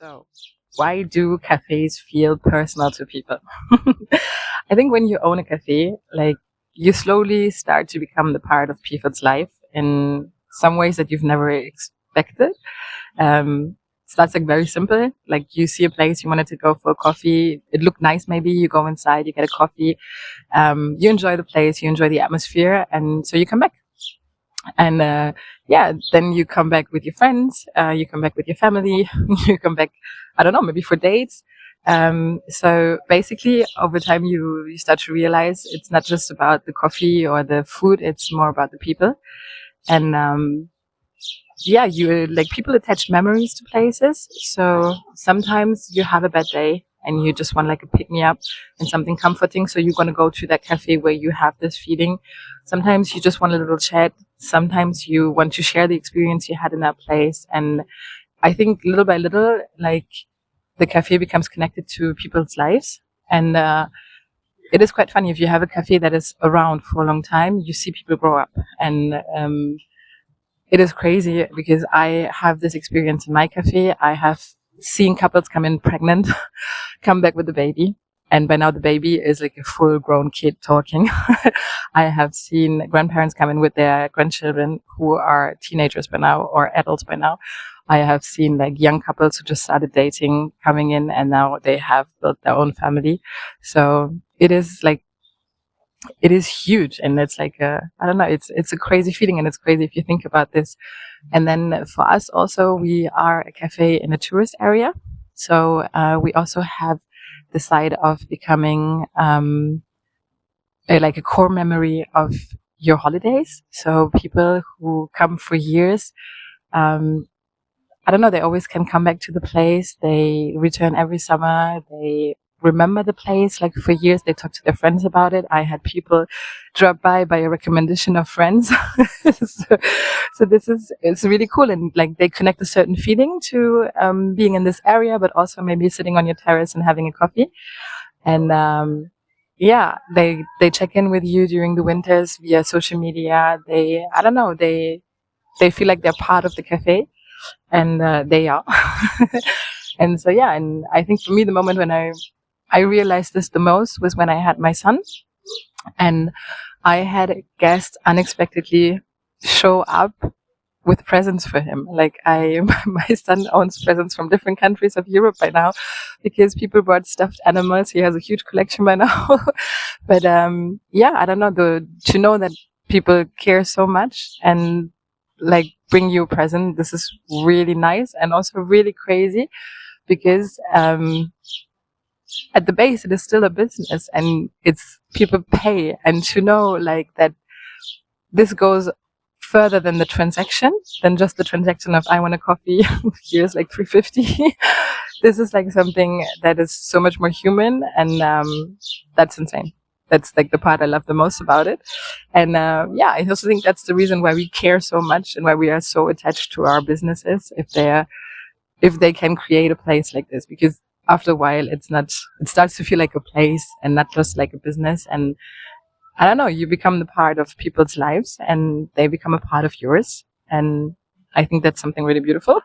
So, why do cafes feel personal to people? I think when you own a cafe, like you slowly start to become the part of people's life in some ways that you've never expected. Starts like very simple. Like you see a place, you wanted to go for a coffee. It looked nice. Maybe you go inside, you get a coffee. You enjoy the place, you enjoy the atmosphere, and so you come back. And then you come back with your friends, you come back with your family, you come back, I don't know, maybe for dates. So basically, over time, you start to realize it's not just about the coffee or the food; it's more about the people. And you like people attach memories to places. So sometimes you have a bad day and you just want like a pick me up and something comforting. So you're going to go to that cafe where you have this feeling. Sometimes you just want a little chat. Sometimes you want to share the experience you had in that place. And I think little by little, like the cafe becomes connected to people's lives. And, it is quite funny if you have a cafe that is around for a long time, you see people grow up. And, it is crazy because I have this experience in my cafe. I have seen couples come in pregnant, come back with a baby. And by now the baby is like a full grown kid talking. I have seen grandparents come in with their grandchildren who are teenagers by now or adults by now. I have seen like young couples who just started dating coming in and now they have built their own family. So it is huge. And it's like, I don't know, it's a crazy feeling and it's crazy if you think about this. And then for us also, we are a cafe in a tourist area. So, we also have the side of becoming, like a core memory of your holidays. So people who come for years, I don't know, they always can come back to the place. They return every summer. They remember the place. Like for years, they talk to their friends about it. I had people drop by a recommendation of friends. so it's really cool. And like they connect a certain feeling to, being in this area, but also maybe sitting on your terrace and having a coffee. And, they check in with you during the winters via social media. I don't know, they feel like they're part of the cafe and, they are. And so, and I think for me, the moment when I realized this the most was when I had my son and I had a guest unexpectedly show up with presents for him. Like my son owns presents from different countries of Europe by now because people brought stuffed animals. He has a huge collection by now. But, I don't know, to know that people care so much and like bring you a present. This is really nice and also really crazy because, at the base, it is still a business and it's people pay. And to know like that this goes further than the transaction, than just the transaction of I want a coffee, here's like $3.50. This is like something that is so much more human and, that's insane. That's like the part I love the most about it. And, I also think that's the reason why we care so much and why we are so attached to our businesses if they can create a place like this, because after a while, it starts to feel like a place and not just like a business. And I don't know, you become the part of people's lives and they become a part of yours. And I think that's something really beautiful.